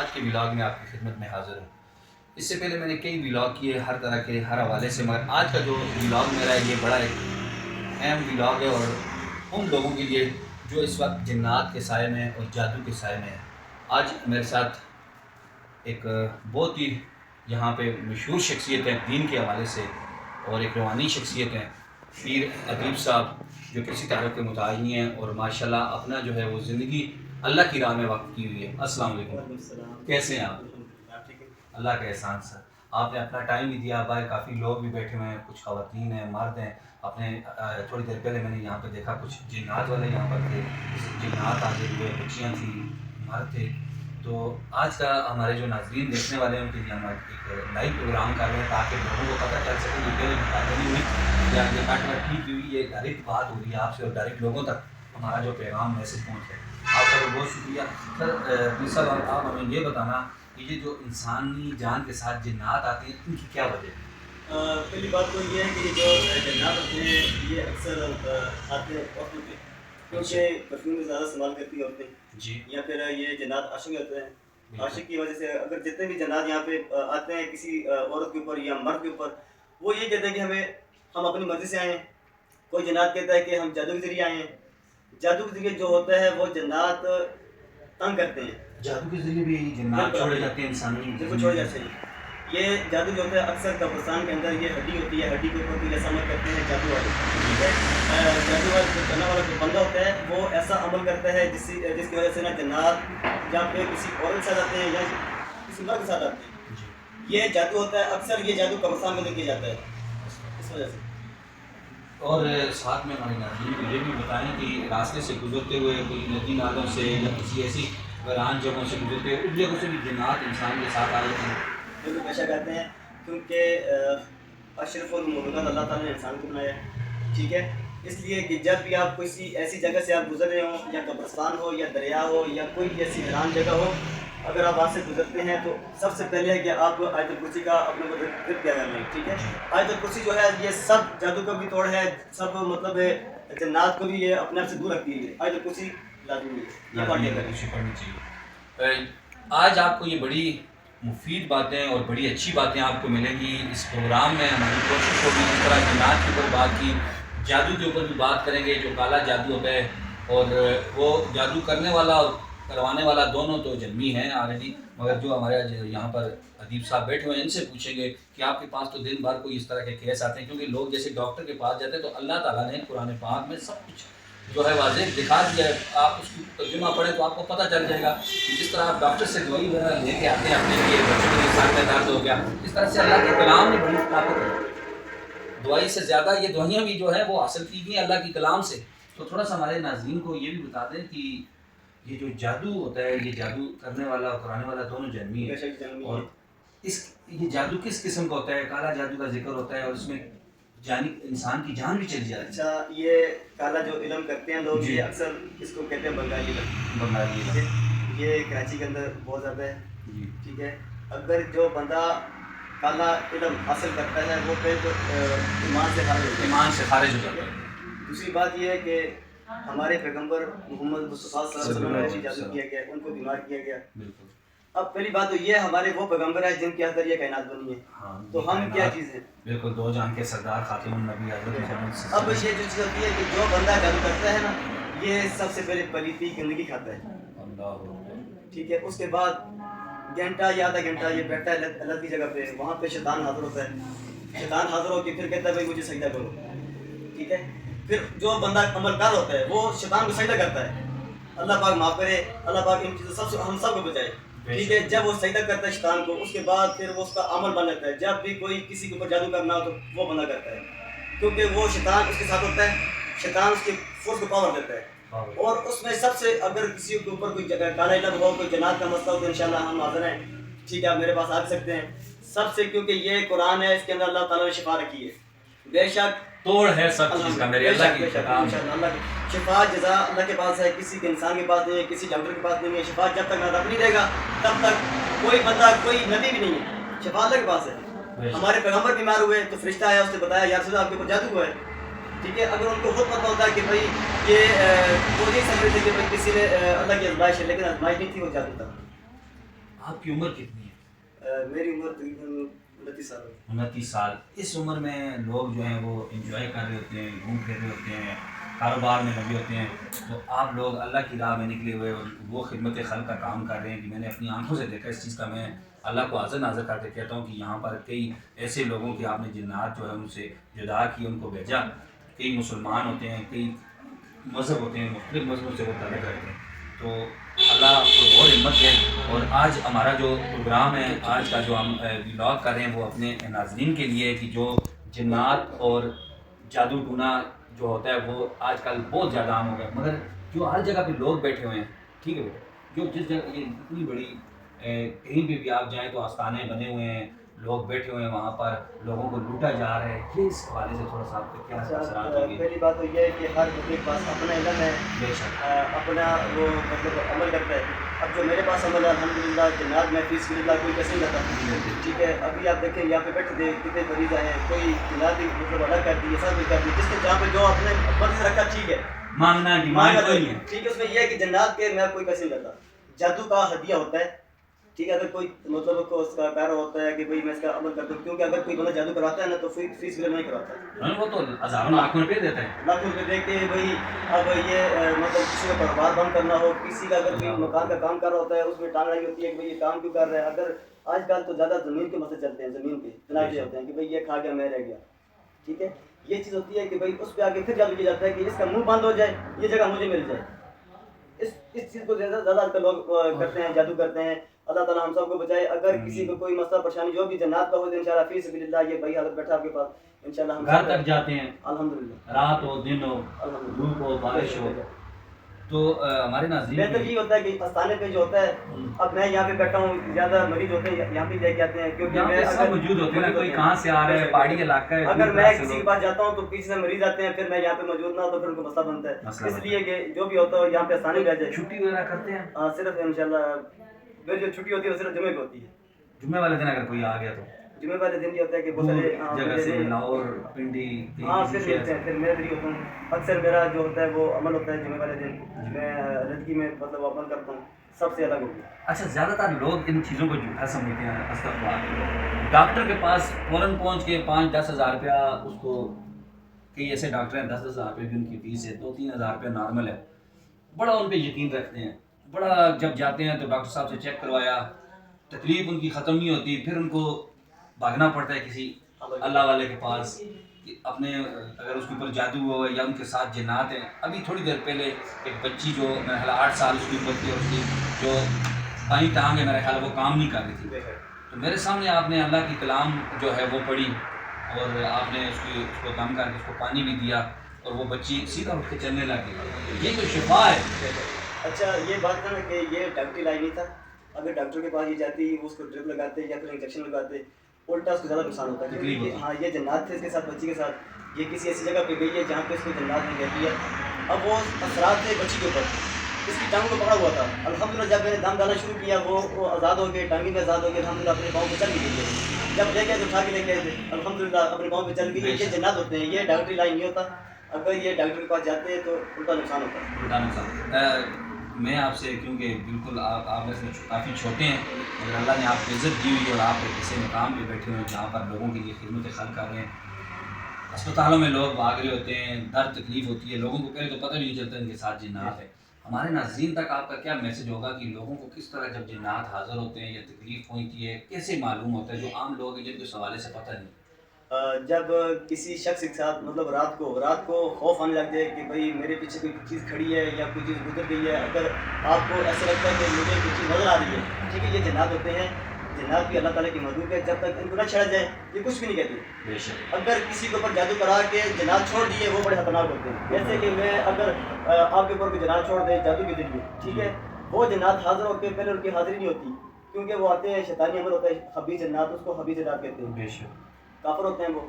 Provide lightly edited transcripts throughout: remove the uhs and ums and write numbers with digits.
آج کے ولاگ میں آپ کی خدمت میں حاضر ہوں۔ اس سے پہلے میں نے کئی ولاگ کیے ہر طرح کے ہر حوالے سے، مگر آج کا جو ولاگ میرا ہے یہ بڑا ایک اہم ولاگ ہے، اور ان لوگوں کے لیے جو اس وقت جنات کے سائے میں اور جادو کے سائے میں ہے۔ آج میرے ساتھ ایک بہت ہی یہاں پہ مشہور شخصیت ہے دین کے حوالے سے، اور ایک روحانی شخصیت ہے پیر ادیب صاحب، جو کسی تعلق کے متعین ہیں اور ماشاءاللہ اپنا جو ہے وہ زندگی اللہ کی راہ میں وقف کی ہوئی ہے۔ السلام علیکم، کیسے ہیں آپ؟ اللہ کا احسان سر، آپ نے اپنا ٹائم بھی دیا، باہر کافی لوگ بھی بیٹھے ہوئے ہیں، کچھ خواتین ہیں، مرد ہیں۔ اپنے تھوڑی دیر پہلے میں نے یہاں پہ دیکھا کچھ جنات والے یہاں پر تھے، جنات آگے ہوئے، بچیاں تھیں، مرد تھے۔ تو آج کا ہمارے جو ناظرین دیکھنے والے ہیں ان کے لیے ہم ایک لائیو پروگرام کر رہے ہیں تاکہ لوگوں کو پتہ چل سکے کہ پہلے مقابلہ نہیں ہوئی یا یہ کٹ وٹ ٹھیک ہوئی، یہ ڈائریکٹ بات ہو رہی ہے آپ سے اور ڈائریکٹ لوگوں تک ہمارا جو پیغام میسج پہنچ ہے۔ آپ کا بہت شکریہ سر۔ صاحب آپ ہمیں یہ بتانا کہ یہ جو انسانی جان کے ساتھ جنات آتے ہیں ان کی کیا وجہ ہے؟ پہلی بات تو یہ ہے کہ جو جنات ہوتے ہیں یہ اکثر آتے ہیں عورتوں پہ، کیونکہ پرفیوم زیادہ استعمال کرتی ہیں عورتیں جی، یا پھر یہ جنات عاشق ہوتے ہیں۔ عاشق کی وجہ سے اگر جتنے بھی جنات یہاں پہ آتے ہیں کسی عورت کے اوپر یا مرد کے اوپر، وہ یہ کہتے ہیں کہ ہم اپنی مرضی سے آئے ہیں۔ کوئی جنات کہتا ہے کہ ہم جادو کے ذریعے آئے ہیں۔ جادو کے ذریعے جو ہوتا ہے وہ جنات تنگ کرتے ہیں۔ جادو کے ذریعے بھی جنات چھوڑے جاتے ہیں انسانی، بالکل چھوڑے جاتے ہیں۔ یہ جادو جو ہوتا ہے اکثر قبرستان کے اندر یہ ہڈی ہوتی ہے، ہڈی کے اوپر کوئی ایسا عمل کرتے ہیں جادو والے، ٹھیک ہے۔ جادو والا جو کرنے والا جو بندہ ہوتا ہے وہ ایسا عمل کرتا ہے جس کی وجہ سے نا جنات یا پھر کسی عورت کے ساتھ آتے ہیں یا کسی مرد کے ساتھ آتے ہیں۔ یہ جادو ہوتا ہے، اکثر یہ جادو قبرستان میں کیا جاتا ہے اس وجہ سے۔ اور ساتھ میں ہمارے ناظرین کو یہ بھی بتائیں کہ راستے سے گزرتے ہوئے کوئی ندی نالوں سے یا کسی ایسی ویران جگہوں سے گزرتے ہوئے ان جگہوں سے بھی جنات انسان کے ساتھ آ جاتے ہیں؟ بالکل بے شک آتے ہیں، کیونکہ اشرف المخلوقات اللہ تعالیٰ نے انسان کو بنایا ہے، ٹھیک ہے۔ اس لیے کہ جب بھی آپ کسی ایسی جگہ سے آپ گزر رہے ہوں، یا قبرستان ہو یا دریا ہو یا کوئی ایسی ویران جگہ ہو، اگر آپ وہاں سے گزرتے ہیں تو سب سے پہلے ہے کہ آپ آیت الکرسی کا اپنے کو ذکر کیا کرنا ہے، ٹھیک ہے۔ آیت الکرسی جو ہے یہ سب جادو کا بھی توڑ ہے، سب مطلب جنات کو بھی یہ اپنے آپ سے دور رکھتی ہے۔ آیت الکرسی لازمی ہے، یہ پڑھنی چاہیے۔ آج آپ کو یہ بڑی مفید باتیں اور بڑی اچھی باتیں آپ کو ملیں گی اس پروگرام میں۔ ہماری کوشش ہوگی اس طرح جنات کے اوپر بات کی، جادو کے اوپر بھی بات کریں گے، جو کالا جادو ہوتا ہے، اور وہ جادو کرنے والا اور کروانے والا دونوں تو جنمی ہیں آلریڈی، مگر جو ہمارے یہاں پر ادیب صاحب بیٹھے ہوئے ہیں ان سے پوچھیں گے کہ آپ کے پاس تو دن بھر کوئی اس طرح کے کیس آتے ہیں، کیونکہ لوگ جیسے ڈاکٹر کے پاس جاتے ہیں تو اللہ تعالیٰ نے قرآن پاک میں سب کچھ جو ہے واضح دکھا دیا ہے، آپ اس کی ترجمہ پڑھیں تو آپ کو پتہ چل جائے گا کہ جس طرح آپ ڈاکٹر سے دوائی وغیرہ لے کے آتے ہیں اپنے لیے، بچوں کے ساتھ میں درد ہو گیا، اس طرح سے اللہ کے کلام نے بڑی طاقت ہے، دوائی سے زیادہ یہ دوائیاں بھی جو ہے وہ حاصل کی گئی ہیں اللہ کے کلام سے۔ تو تھوڑا سا ہمارے ناظرین کو یہ بھی بتا دیں کہ یہ جو جادو ہوتا ہے، یہ جادو کرنے والا اور کرانے والا دونوں جنمی ہے، اور یہ جادو کس قسم کا ہوتا ہے؟ کالا جادو کا ذکر ہوتا ہے اور اس میں انسان کی جان بھی چلی جاتی ہے۔ اچھا، یہ کالا جو علم کرتے ہیں لوگ، یہ اکثر اس کو کہتے ہیں بنگالی علم۔ بنگالی علم یہ کراچی کے اندر بہت زیادہ ہے، جی، ٹھیک ہے۔ اگر جو بندہ کالا علم حاصل کرتا ہے وہ پھر ایمان سے خارج ہوتا ہے، ایمان سے خارج ہو جاتا ہے۔ دوسری بات یہ ہے کہ ہمارے پیغمبر محمد مصطفیٰ صلی اللہ علیہ وسلم نے جادو کیا گیا، ان کو بیمار کیا گیا۔ بالکل۔ اب پہلی بات تو یہ ہمارے وہ پیغمبر ہیں جن کے اندر یہ کائنات بنی ہے، تو ہم کیا چیز ہیں؟ بالکل، دو جہان کے سردار خاتم النبی حضرت محمد صلی اللہ اب یہ جو چیز ہوتی ہے کہ جو بندہ جادو کرتا ہے نا، یہ سب سے پہلے پلیتی گندگی کھاتا ہے، اللہ، ٹھیک ہے۔ اس کے بعد گھنٹہ یا آدھا گھنٹہ یہ بیٹھتا ہے اللہ کی جگہ پہ، وہاں پہ شیطان حاضر ہوتا ہے، شیطان حاضر ہو کے پھر کہتا ہے بھائی مجھے سجدہ کرو، ٹھیک ہے۔ پھر جو بندہ عمل کار ہوتا ہے وہ شیطان کو سجدہ کرتا ہے، اللہ پاک معاف کرے، اللہ پاک ان چیزوں سے ہم سب کو بچائے، ٹھیک ہے۔ جب وہ سجدہ کرتا ہے شیطان کو، اس کے بعد پھر وہ اس کا عمل بن جاتا ہے، جب بھی کوئی کسی کے اوپر جادو کرنا ہو تو وہ بندہ کرتا ہے، کیونکہ وہ شیطان اس کے ساتھ ہوتا ہے، شیطان اس کی فورس کو پاور دیتا ہے۔ اور اس میں سب سے اگر کسی کے اوپر کوئی کالا علم ہو، کوئی جنات کا مسئلہ ہو تو انشاءاللہ ہم حاضر ہیں، ٹھیک ہے، آپ میرے پاس آ سکتے ہیں سب سے، کیونکہ یہ قرآن ہے، اس کے اندر اللہ تعالیٰ نے شفا رکھی ہے، بے شک توڑ ہے سب چیز کا میرے اللہ کی کلام۔ اللہ کی شفا جزا اللہ کے پاس ہے، کسی کے انسان کے پاس نہیں ہے، کسی ڈاکٹر کے پاس نہیں ہے۔ شفا جب تک رب نہیں دے گا تب تک کوئی بندہ، کوئی نبی بھی نہیں ہے، شفا اللہ کے پاس ہے۔ ہمارے پیغمبر بیمار ہوئے تو فرشتہ آیا، اس نے بتایا یا رسول اللہ آپ کے اوپر جادو ہوا ہے، ٹھیک ہے۔ اگر ان کو خود پتہ ہوتا ہے کہ بھائی یہ وہ نہیں سمجھ رہے تھے کہ بھائی کسی نے اللہ کی آزمائش ہے، لیکن آزمائش نہیں تھی، وہ جادو تھا۔ آپ کی عمر کتنی ہے؟ میری عمر تقریباً 29 سال ہے۔ 29 سال۔ اس عمر میں لوگ جو ہیں وہ انجوائے کر رہے ہوتے ہیں، گھوم پھر رہے ہوتے ہیں، کاروبار میں لگے ہوتے ہیں، تو آپ لوگ اللہ کی راہ میں نکلے ہوئے اور وہ خدمت خلق کا کام کر رہے ہیں کہ میں نے اپنی آنکھوں سے دیکھا اس چیز کا۔ میں اللہ کو حاضر ناظر کر کے کہتا ہوں کہ یہاں پر کئی ایسے لوگوں کی آپ نے جنات جو ہے ان سے جدا کی، ان کو بھیجا۔ کئی مسلمان ہوتے ہیں، کئی مذہب ہوتے ہیں، مختلف مذہبوں سے وہ تعلق رکھتے ہیں، تو اللہ آپ کو اور ہمت دے۔ اور آج ہمارا جو پروگرام ہے، آج کا جو ہم ولاگ کر رہے ہیں وہ اپنے ناظرین کے لیے ہے کہ جو جنات اور جادو ٹونا جو ہوتا ہے وہ آج کل بہت زیادہ عام ہو گیا، مگر جو ہر جگہ پہ لوگ بیٹھے ہوئے ہیں، ٹھیک ہے بیٹا، جو جس جگہ یہ اتنی بڑی کہیں پہ بھی آپ جائیں تو آستانے بنے ہوئے ہیں، لوگ بیٹھے ہوئے ہیں وہاں پر، لوگوں کو لوٹا جا رہا ہے، یہ اس حوالے سے تھوڑا سا آپ کو کیا اثرات ہوں گے؟ پہلی بات تو یہ ہے کہ ہر بندے کے پاس اپنا علم ہے، بے شک اپنا وہ مطلب عمل کرتا ہے۔ اب جو میرے پاس عمل ہے الحمدللہ جنات میں فیس کی اللہ کوئی کیسے نہیں کرتا، ٹھیک ہے۔ ابھی آپ دیکھیں یہاں پہ بیٹھے تھے کتنے مریض آئے ہیں، کوئی جنات ہی مطلب ادا کر دی، سب کچھ کر دی، جس نے جہاں پہ جو اپنے مرض سے رکھا ٹھیک ہے، مانگنا ڈیمانڈ کوئی نہیں ہے، ٹھیک ہے۔ اس میں یہ ہے کہ جنات کے میں کوئی پیسے نہیں کرتا، جادو کا ہدیہ ہوتا ہے، ٹھیک ہے۔ اگر کوئی مطلب کو اس کا پیرا ہوتا ہے کہ بھئی میں اس کا عمل کرتا ہوں، کیونکہ اگر کوئی بندہ جادو کراتا ہے نا تو فیس وغیرہ نہیں کراتا، وہ تو ہزاروں لاکھوں روپے دیتا ہے، لاکھوں روپے دے کے بھئی اب یہ مطلب کسی کا کاروبار بند کرنا ہو، کسی کا اگر کوئی مکان کا کام کر رہا ہوتا ہے اس میں ٹانگ لگی ہوتی ہے کہ بھئی یہ کام کیوں کر رہا ہے۔ اگر آج کل تو زیادہ زمین کے مسئلے چلتے ہیں، زمین کے تنازع ہوتے ہیں کہ بھئی یہ کھا گیا میں رہ گیا، ٹھیک ہے۔ یہ چیز ہوتی ہے کہ بھئی اس پہ آگے پھر جادو کیا جاتا ہے کہ اس کا منہ بند ہو جائے، یہ جگہ مجھے مل جائے۔ اس چیز کو زیادہ آج کل لوگ کرتے ہیں، جادو کرتے ہیں۔ اللہ تعالیٰ ہم سب کو بچائے۔ اگر کسی کو کوئی مسئلہ پریشانی جو بھی جنات کا ہو تو انشاءاللہ فی سبیل اللہ یہ بھائی حضرت بیٹھا آپ کے پاس، انشاءاللہ ہم گھر تک جاتے ہیں، الحمدللہ، رات ہو دن ہو، دھوپ ہو بارش ہو۔ تو ہمارے ناظرین بہتر یہ ہوتا ہے کہ آستانے پہ جو ہوتا ہے، اب میں یہاں پہ بیٹھا ہوں، زیادہ مریض ہوتے ہیں یہاں پہ لے کے آتے ہیں، کیونکہ یہاں میں پہ سب موجود ہوتے ہیں، کوئی کہاں سے آ رہا ہے، پہاڑی علاقہ ہے، اگر میں کسی کے پاس جاتا ہوں تو پیچھے سے مریض آتے ہیں، پھر میں یہاں پہ موجود نہ ہوں تو پھر ان کو مسئلہ بنتا ہے، اس لیے کہ جو بھی ہوتا ہو یہاں پہ آستانے پہ آ جائے۔ چھٹی وغیرہ کرتے ہیں؟ ہاں صرف انشاءاللہ میری جو چھٹی ہوتی ہے وہ صرف جمعے کو ہوتی ہے۔ جمعے والے دن اگر کوئی آ گیا تو جمعے والے دن یہ ہوتا ہے کہ بہت سارے جگہ سے لاہور پنڈی ہاں پھر ملتے ہیں، پھر میں فری ہوتا ہوں۔ اکثر میرا جو ہوتا ہے وہ عمل ہوتا ہے جمعے والے دن، میں زندگی میں مطلب عمل کرتا ہوں، سب سے الگ ہو گیا۔ اچھا، زیادہ تر لوگ ان چیزوں کو جھوٹا سمجھتے ہیں، استغفار، ڈاکٹر کے پاس فوراً پہنچ کے 5-10 ہزار روپیہ اس کو، کئی ایسے ڈاکٹر ہیں 10 ہزار روپے بھی ان کی فیس ہے، 2-3 ہزار روپیہ نارمل ہے، بڑا ان پہ یقین رکھتے ہیں، بڑا جب جاتے ہیں تو ڈاکٹر صاحب سے چیک کروایا، تکلیف ان کی ختم نہیں ہوتی، پھر ان کو بھاگنا پڑتا ہے کسی اللہ والے کے پاس کہ اپنے اگر اس کے اوپر جادو ہو یا ان کے ساتھ جنات ہیں۔ ابھی تھوڑی دیر پہلے ایک بچی جو میرا خیال 8 سال اس کی عمر تھی، اور اس کی جو بائیں ٹانگ ہے میرا خیال وہ کام نہیں کر رہی تھی، تو میرے سامنے آپ نے اللہ کی کلام جو ہے وہ پڑھی اور آپ نے اس کو دم کر کے اس کو پانی بھی دیا اور وہ بچی سیدھا اٹھ کے چلنے لگ گئی۔ یہ تو شفا ہے۔ اچھا یہ بات تھا نا کہ یہ ڈاکٹری لائی نہیں تھا، اگر ڈاکٹر کے پاس یہ جاتی وہ اس کو ڈرپ لگاتے یا پھر انجیکشن لگاتے، الٹا اس کو زیادہ نقصان ہوتا ہے، کیونکہ ہاں یہ جنات تھے اس کے ساتھ، بچی کے ساتھ، یہ کسی ایسی جگہ پہ گئی ہے جہاں پہ اس کو جنات نے کہہ دیا۔ اب وہ اثرات تھے بچی کے اوپر، اس کی ٹانگ کو پکڑا ہوا تھا، الحمدللہ جب میں نے دم ڈالنا شروع کیا وہ آزاد ہو گئے، ٹانگیں بھی آزاد ہو گئی، الحمدللہ اپنے پاؤں پہ چل بھی گئی ہے، جب لے گئے تو اٹھا کے لے گئے تھے، الحمدللہ اپنے پاؤں پہ چل گئی۔ یہ جنات ہوتے ہیں، یہ ڈاکٹری لائن نہیں ہوتا، اگر یہ ڈاکٹر کے پاس جاتے ہیں تو الٹا نقصان ہوتا ہے۔ الٹا نقصان۔ میں آپ سے، کیونکہ بالکل آپ میں سے کافی چھوٹے ہیں، مگر اللہ نے آپ کو عزت دی ہوئی ہے اور آپ ایک ایسے مقام پہ بیٹھے ہوئے ہیں جہاں پر لوگوں کے لیے خدمت خلق کر رہے ہیں۔ اسپتالوں میں لوگ بھاگ رہے ہوتے ہیں، درد تکلیف ہوتی ہے، لوگوں کو پہلے تو پتہ نہیں چلتا ان کے ساتھ جنات ہے۔ ہمارے ناظرین تک آپ کا کیا میسج ہوگا کہ لوگوں کو کس طرح جب جنات حاضر ہوتے ہیں یا تکلیف پہنچتی ہے کیسے معلوم ہوتا ہے، جو عام لوگ ہیں جن کو اس حوالے سے پتہ نہیں؟ جب کسی شخص کے ساتھ مطلب رات کو خوف آنے لگ جائے کہ بھئی میرے پیچھے کوئی چیز کھڑی ہے یا کوئی چیز گزر گئی ہے، اگر آپ کو ایسا لگتا ہے کہ مجھے کوئی چیز نظر آ رہی ہے، ٹھیک ہے، یہ جنات ہوتے ہیں، جنات بھی اللہ تعالیٰ کی مخلوق ہے، جب تک ان کو نہ چھڑا جائے یہ کچھ بھی نہیں کہتے۔ بے شک۔ اگر کسی کے اوپر جادو کرا کے جنات چھوڑ دیے وہ بڑے خطرناک ہوتے ہیں، جیسے کہ میں اگر آپ کے اوپر کوئی جنات چھوڑ دے جادو کے ذریعے، ٹھیک ہے، وہ جنات حاضر ہو کے پہلے ان کی حاضری نہیں ہوتی، کیونکہ وہ آتے ہیں شیطانی عمل ہوتا ہے، خبیث جنات، اس کو خبیث جنات کہتے ہیں، بے شک۔ کافر ہوتے ہیں وہ۔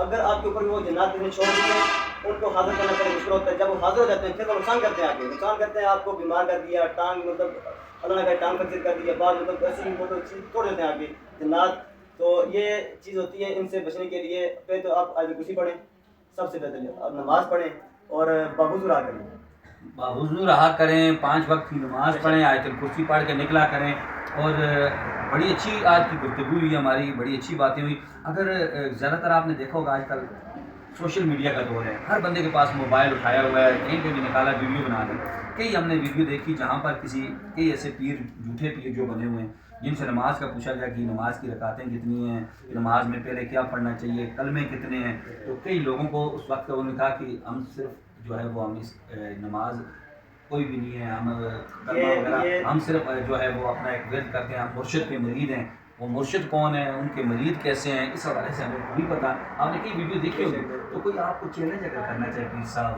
اگر آپ کے اوپر وہ جنات نے چھوڑ دیے ان کو حاضر کرنا پہلے مشکل ہوتا ہے، جب وہ حاضر ہو جاتے ہیں پھر وہ نقصان کرتے ہیں، آگے نقصان کرتے ہیں، آپ کو بیمار کر دیا، ٹانگ مطلب اللہ نے ٹانگ فریکچر کر دیا، بعد مطلب ایسی مطلب چیز توڑ دیتے ہیں آگے جنات۔ تو یہ چیز ہوتی ہے، ان سے بچنے کے لیے پہلے تو آپ آیت کرسی پڑھیں، سب سے بہتر ہے آپ نماز پڑھیں اور باوضو رہا کریں۔ وضو رہا کریں، 5 وقت کی نماز پڑھیں، آیت الکرسی پڑھ کے نکلا کریں. اور بڑی اچھی آج کی گفتگو ہوئی ہماری، بڑی اچھی باتیں ہوئی. اگر زیادہ تر آپ نے دیکھا ہوگا آج کل سوشل میڈیا کا دور ہے، ہر بندے کے پاس موبائل اٹھایا ہوا ہے، کہیں پہ بھی نکالا ویڈیو بنا دی. کئی ہم نے ویڈیو دیکھی جہاں پر کئی ایسے پیر، جھوٹے پیر جو بنے ہوئے ہیں، جن سے نماز کا پوچھا گیا کہ نماز کی رکعتیں کتنی ہیں، نماز میں پہلے کیا پڑھنا چاہیے، کلمے کتنے ہیں. تو کئی لوگوں کو اس وقت انہوں نے کہا کہ ہم صرف جو ہے وہ ہم اس نماز کوئی بھی نہیں ہے، ہم کلمہ وغیرہ ہم صرف جو ہے وہ اپنا ایک ورد کرتے ہیں، ہم مرشد کے مرید ہیں. وہ مرشد کون ہے، ان کے مرید کیسے ہیں، اس حوالے سے ہمیں نہیں پتہ. آپ نے کئی ویڈیو دیکھی ہوگی. تو کوئی آپ کو چیلنج اگر کرنا چاہے پیر صاحب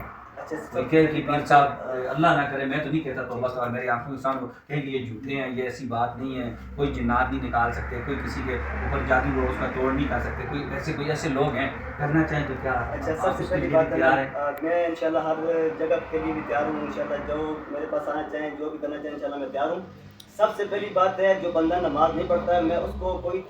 کہ پیر صاحب اللہ نہ کرے، میں تو نہیں کہتا، تو بس اور میری آنکھوں کے سامنے کہیں کہ یہ جھوٹے ہیں، یہ ایسی بات نہیں ہے، کوئی جنات نہیں نکال سکتے، کوئی کسی کے اوپر جادو وہ اس کا توڑ نہیں کر سکتے، کوئی ایسے لوگ ہیں کرنا چاہیں تو کیا؟ اچھا، سب سے پہلی بات ہے میں انشاءاللہ ہر جگہ کے لیے بھی تیار ہوں. انشاءاللہ جو میرے پاس آنا چاہیں، جو بھی کرنا چاہیں، انشاءاللہ میں تیار ہوں. سب سے پہلی بات ہے جو بندہ نماز نہیں پڑھتا ہے، میں اس کو کوئی